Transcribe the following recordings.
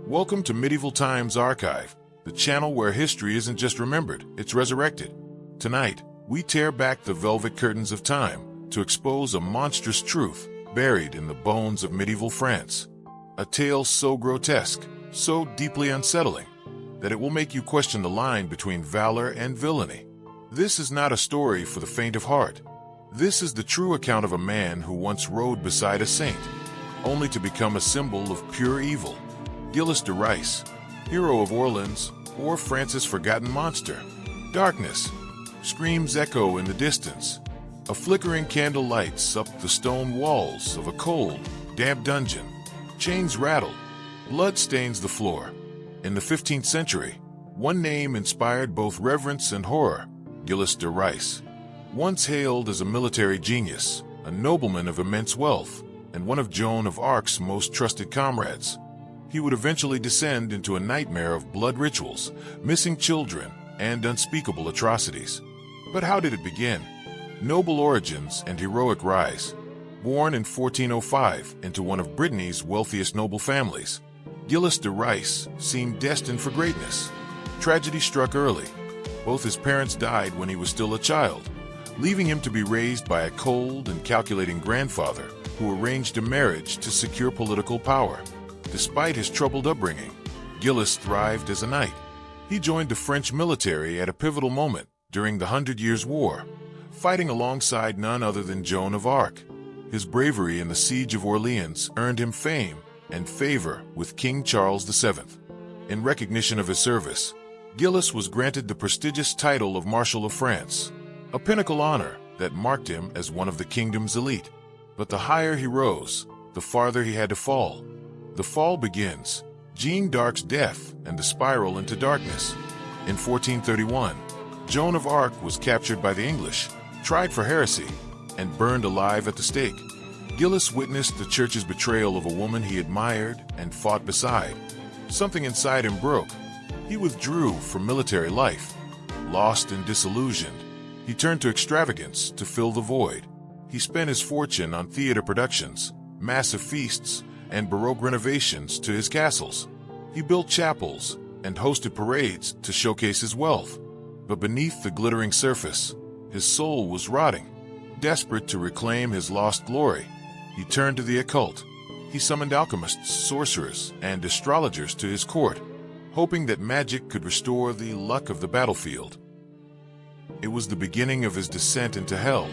Welcome to Medieval Times Archive, the channel where history isn't just remembered, it's resurrected. Tonight, we tear back the velvet curtains of time to expose a monstrous truth buried in the bones of medieval France. A tale so grotesque, so deeply unsettling, that it will make you question the line between valor and villainy. This is not a story for the faint of heart. This is the true account of a man who once rode beside a saint, only to become a symbol of pure evil. Gilles de Rais, hero of Orleans, or France's forgotten monster. Darkness. Screams echo in the distance. A flickering candle lights up the stone walls of a cold, damp dungeon. Chains rattle. Blood stains the floor. In the 15th century, one name inspired both reverence and horror: Gilles de Rais. Once hailed as a military genius, a nobleman of immense wealth, and one of Joan of Arc's most trusted comrades, he would eventually descend into a nightmare of blood rituals, missing children, and unspeakable atrocities. But how did it begin? Noble origins and heroic rise. Born in 1405 into one of Brittany's wealthiest noble families, Gilles de Rais seemed destined for greatness. Tragedy struck early. Both his parents died when he was still a child, leaving him to be raised by a cold and calculating grandfather who arranged a marriage to secure political power. Despite his troubled upbringing, Gilles thrived as a knight. He joined the French military at a pivotal moment during the 100 Years' War, fighting alongside none other than Joan of Arc. His bravery in the Siege of Orleans earned him fame and favor with King Charles VII. In recognition of his service, Gilles was granted the prestigious title of Marshal of France, a pinnacle honor that marked him as one of the kingdom's elite. But the higher he rose, the farther he had to fall. The fall begins, Jeanne d'Arc's death and the spiral into darkness. In 1431, Joan of Arc was captured by the English, tried for heresy, and burned alive at the stake. Gilles witnessed the church's betrayal of a woman he admired and fought beside. Something inside him broke. He withdrew from military life. Lost and disillusioned, he turned to extravagance to fill the void. He spent his fortune on theater productions, massive feasts, and Baroque renovations to his castles. He built chapels and hosted parades to showcase his wealth. But beneath the glittering surface, his soul was rotting. Desperate to reclaim his lost glory, he turned to the occult. He summoned alchemists, sorcerers, and astrologers to his court, hoping that magic could restore the luck of the battlefield. It was the beginning of his descent into hell.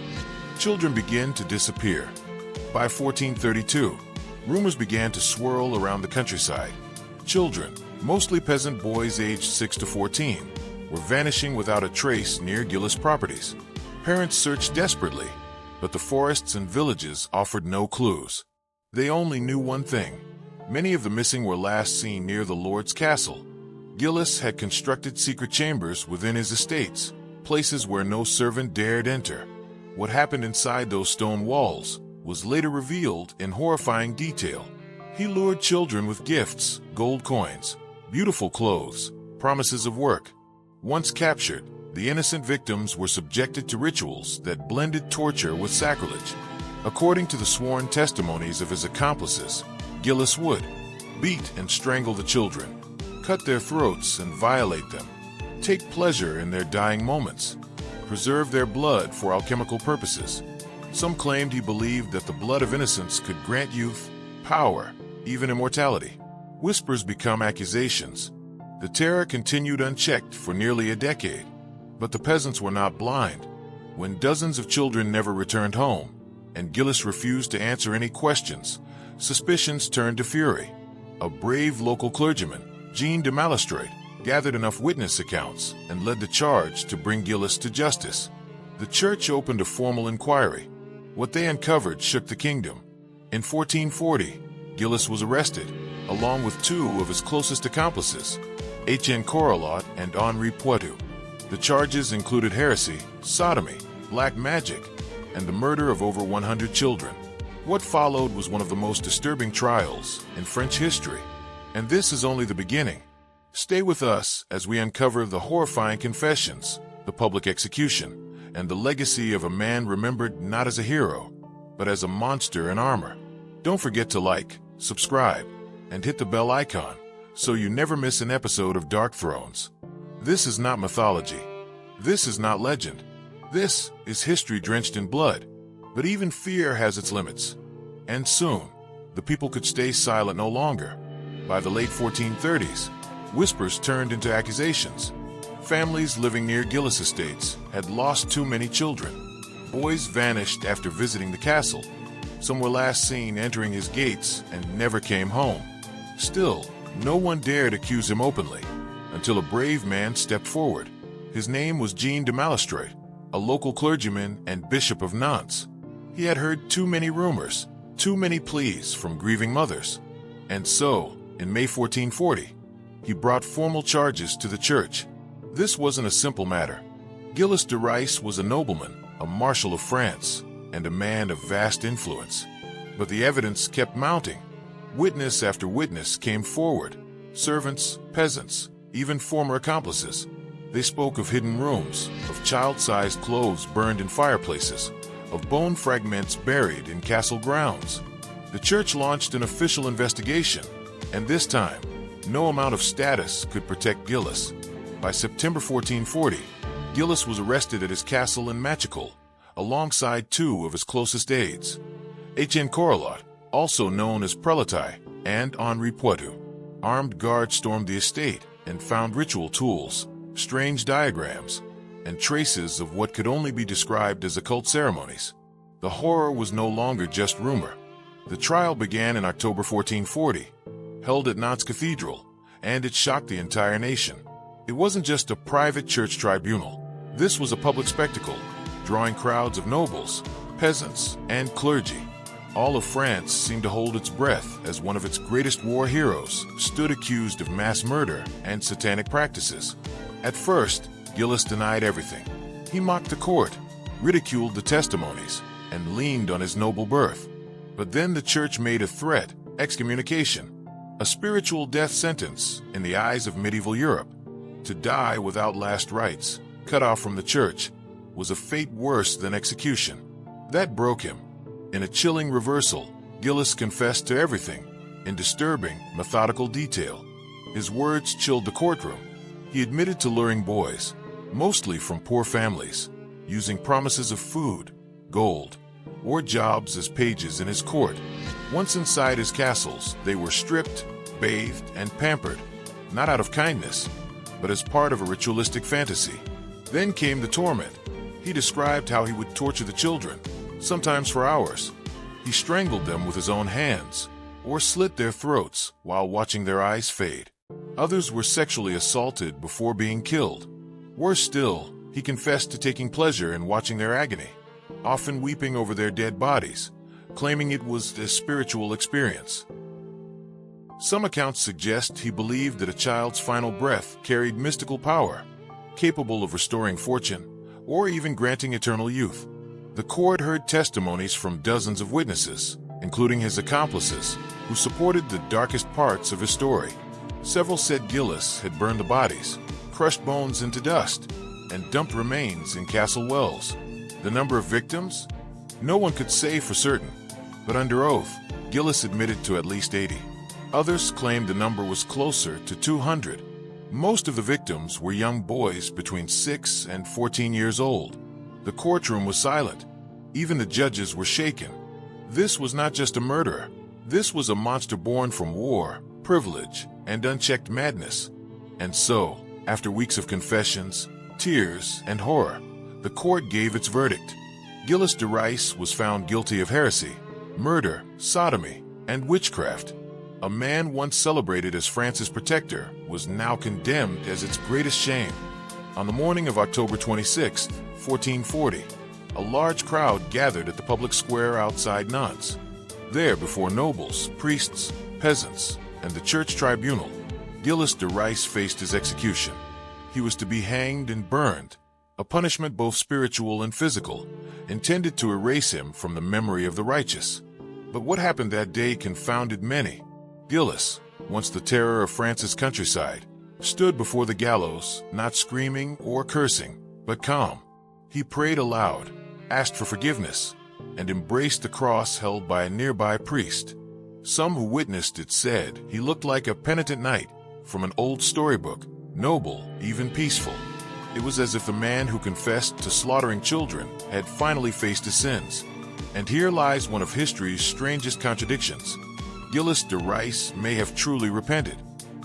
Children began to disappear. By 1432, rumors began to swirl around the countryside. Children, mostly peasant boys aged 6 to 14, were vanishing without a trace near Gilles' properties. Parents searched desperately, but the forests and villages offered no clues. They only knew one thing: many of the missing were last seen near the Lord's castle. Gilles had constructed secret chambers within his estates, places where no servant dared enter. What happened inside those stone walls was later revealed in horrifying detail. He lured children with gifts, gold coins, beautiful clothes, promises of work. Once captured, the innocent victims were subjected to rituals that blended torture with sacrilege. According to the sworn testimonies of his accomplices, Gilles would beat and strangle the children, cut their throats and violate them, take pleasure in their dying moments, preserve their blood for alchemical purposes. Some claimed he believed that the blood of innocents could grant youth, power, even immortality. Whispers become accusations. The terror continued unchecked for nearly a decade. But the peasants were not blind. When dozens of children never returned home, and Gilles refused to answer any questions, suspicions turned to fury. A brave local clergyman, Jean de Malestroit, gathered enough witness accounts and led the charge to bring Gilles to justice. The church opened a formal inquiry. What they uncovered shook the kingdom. In 1440, Gilles was arrested, along with two of his closest accomplices, Etienne Correlot and Henri Poitou. The charges included heresy, sodomy, black magic, and the murder of over 100 children. What followed was one of the most disturbing trials in French history. And this is only the beginning. Stay with us as we uncover the horrifying confessions, the public execution, and the legacy of a man remembered not as a hero, but as a monster in armor. Don't forget to like, subscribe, and hit the bell icon so you never miss an episode of Dark Thrones. This is not mythology. This is not legend. This is history drenched in blood. But even fear has its limits. And soon, the people could stay silent no longer. By the late 1430s, whispers turned into accusations. Families living near Gilles estates had lost too many children. Boys vanished after visiting the castle. Some were last seen entering his gates and never came home. Still, no one dared accuse him openly, until a brave man stepped forward. His name was Gilles de Rais, a local clergyman and bishop of Nantes. He had heard too many rumors, too many pleas from grieving mothers. And so, in May 1440, he brought formal charges to the church. This wasn't a simple matter. Gilles de Rais was a nobleman, a marshal of France, and a man of vast influence. But the evidence kept mounting. Witness after witness came forward. Servants, peasants, even former accomplices. They spoke of hidden rooms, of child-sized clothes burned in fireplaces, of bone fragments buried in castle grounds. The church launched an official investigation, and this time, no amount of status could protect Gilles. By September 1440, Gilles was arrested at his castle in Machical, alongside two of his closest aides, Etienne Correlot, also known as Prelati, and Henri Poitou. Armed guards stormed the estate and found ritual tools, strange diagrams, and traces of what could only be described as occult ceremonies. The horror was no longer just rumor. The trial began in October 1440, held at Nantes Cathedral, and it shocked the entire nation. It wasn't just a private church tribunal. This was a public spectacle, drawing crowds of nobles, peasants, and clergy. All of France seemed to hold its breath as one of its greatest war heroes stood accused of mass murder and satanic practices. At first, Gilles denied everything. He mocked the court, ridiculed the testimonies, and leaned on his noble birth. But then the church made a threat: excommunication, a spiritual death sentence in the eyes of medieval Europe. To die without last rites, cut off from the church, was a fate worse than execution. That broke him. In a chilling reversal, Gilles confessed to everything, in disturbing, methodical detail. His words chilled the courtroom. He admitted to luring boys, mostly from poor families, using promises of food, gold, or jobs as pages in his court. Once inside his castles, they were stripped, bathed, and pampered, not out of kindness, but as part of a ritualistic fantasy. Then came the torment. He described how he would torture the children, sometimes for hours. He strangled them with his own hands, or slit their throats while watching their eyes fade. Others were sexually assaulted before being killed. Worse still, he confessed to taking pleasure in watching their agony, often weeping over their dead bodies, claiming it was a spiritual experience. Some accounts suggest he believed that a child's final breath carried mystical power, capable of restoring fortune, or even granting eternal youth. The court heard testimonies from dozens of witnesses, including his accomplices, who supported the darkest parts of his story. Several said Gilles had burned the bodies, crushed bones into dust, and dumped remains in castle wells. The number of victims? No one could say for certain, but under oath, Gilles admitted to at least 80. Others claimed the number was closer to 200. Most of the victims were young boys between 6 and 14 years old. The courtroom was silent. Even the judges were shaken. This was not just a murderer. This was a monster born from war, privilege, and unchecked madness. And so, after weeks of confessions, tears, and horror, the court gave its verdict. Gilles de Rais was found guilty of heresy, murder, sodomy, and witchcraft. A man once celebrated as France's protector was now condemned as its greatest shame. On the morning of October 26, 1440, a large crowd gathered at the public square outside Nantes. There, before nobles, priests, peasants, and the church tribunal, Gilles de Rais faced his execution. He was to be hanged and burned, a punishment both spiritual and physical, intended to erase him from the memory of the righteous. But what happened that day confounded many. Gilles, once the terror of France's countryside, stood before the gallows, not screaming or cursing, but calm. He prayed aloud, asked for forgiveness, and embraced the cross held by a nearby priest. Some who witnessed it said he looked like a penitent knight, from an old storybook, noble, even peaceful. It was as if the man who confessed to slaughtering children had finally faced his sins. And here lies one of history's strangest contradictions. Gilles de Rais may have truly repented.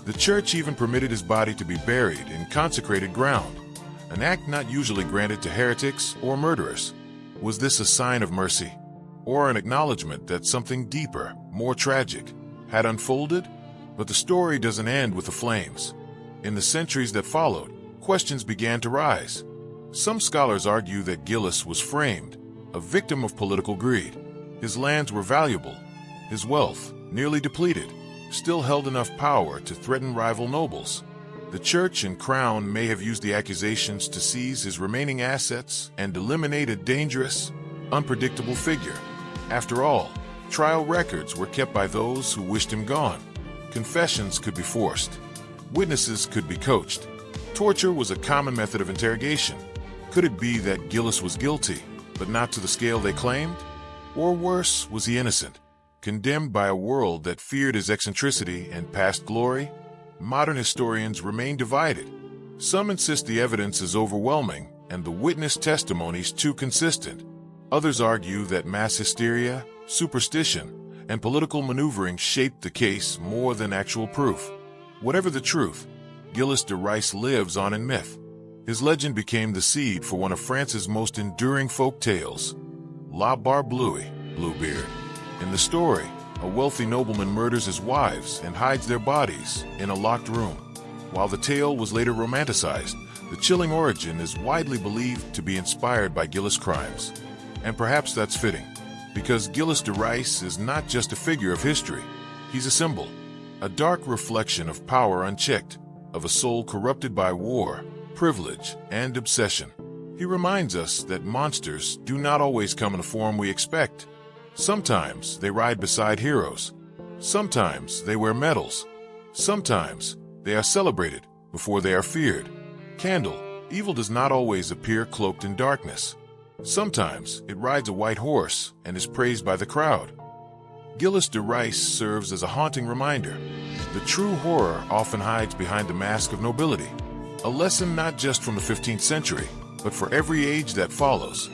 The church even permitted his body to be buried in consecrated ground, an act not usually granted to heretics or murderers. Was this a sign of mercy, or an acknowledgement that something deeper, more tragic, had unfolded? But the story doesn't end with the flames. In the centuries that followed, questions began to rise. Some scholars argue that Gilles was framed, a victim of political greed. His lands were valuable, his wealth, nearly depleted, still held enough power to threaten rival nobles. The church and crown may have used the accusations to seize his remaining assets and eliminate a dangerous, unpredictable figure. After all, trial records were kept by those who wished him gone. Confessions could be forced. Witnesses could be coached. Torture was a common method of interrogation. Could it be that Gilles was guilty, but not to the scale they claimed? Or worse, was he innocent, condemned by a world that feared his eccentricity and past glory? Modern historians remain divided. Some insist the evidence is overwhelming and the witness testimonies too consistent. Others argue that mass hysteria, superstition, and political maneuvering shaped the case more than actual proof. Whatever the truth, Gilles de Rais lives on in myth. His legend became the seed for one of France's most enduring folk tales, La Barblouille, Bluebeard. In the story, a wealthy nobleman murders his wives and hides their bodies in a locked room. While the tale was later romanticized, the chilling origin is widely believed to be inspired by Gilles' crimes. And perhaps that's fitting, because Gilles de Rais is not just a figure of history, he's a symbol, a dark reflection of power unchecked, of a soul corrupted by war, privilege, and obsession. He reminds us that monsters do not always come in the form we expect. Sometimes they ride beside heroes. Sometimes they wear medals. Sometimes they are celebrated before they are feared. Candle, evil does not always appear cloaked in darkness. Sometimes it rides a white horse and is praised by the crowd. Gilles de Rais serves as a haunting reminder. The true horror often hides behind the mask of nobility. A lesson not just from the 15th century, but for every age that follows.